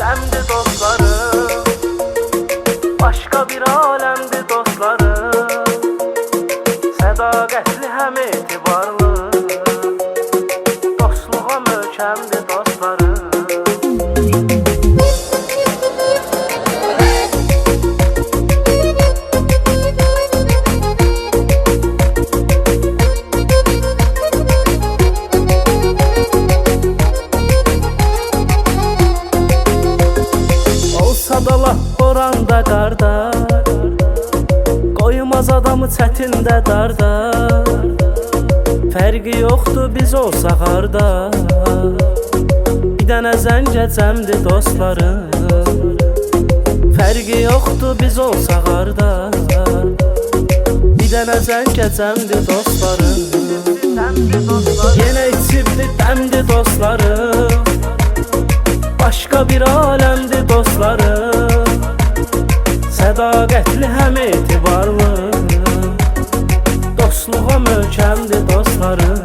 dəmdi dostlarım, başqa bir aləmdi dostlarım. Sədaqətli həm etibarlı, dostluğa möhkəmdi dostlarım. Sadala oranda qarda, qoymaz adamı çətində darda. Fərqi yoxdur biz olsaq harda, bir dənə zəngəcəmdir dostlarım. Fərqi yoxdur biz olsaq harda, bir dənə zəngəcəmdir dostlarım. Yenə içibdi dəmdi dostlarım, başqa bir aləmdi dostlarım. Sədaqətli həm etibarlı, dostluğa möhkəmdi dostlarım.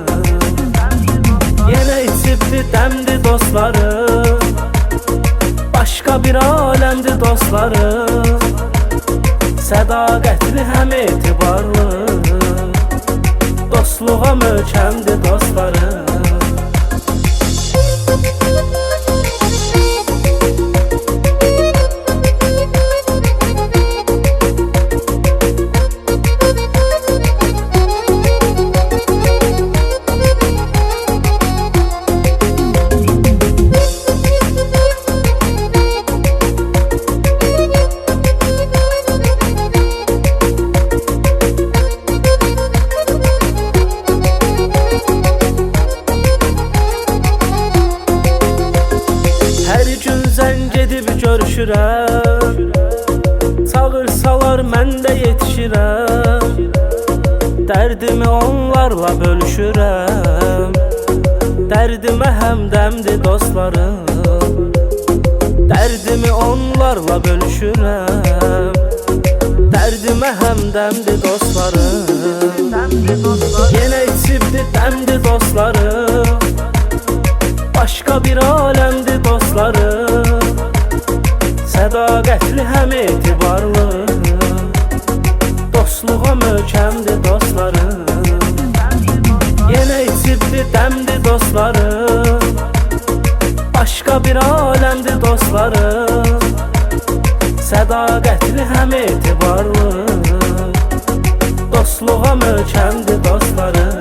Yenə içibdi dəmdi dostlarım, başqa bir aləmdi dostlarım. Sədaqətli həm etibarlı, dostluğa möhkəmdi dostlarım. Hər gün zəng edib görüşürəm, çağırsalar mən də yetişirəm. Dərdimi onlarla bölüşürəm, dərdimə həmdəmdir dostlarım. Dərdimi onlarla bölüşürəm, dərdimə həmdəmdir dostlarım. Yenə içibdi dəmdi dostlarım, başqa bir aləmdi dostlarım. Sədaqətli həm etibarlı, dostluğa möhkəmdi dostlarım. Yenə içibdi dəmdi dostlarım, başqa bir aləmdi dostlarım. Sədaqətli həm etibarlı, dostluğa möhkəmdi dostlarım.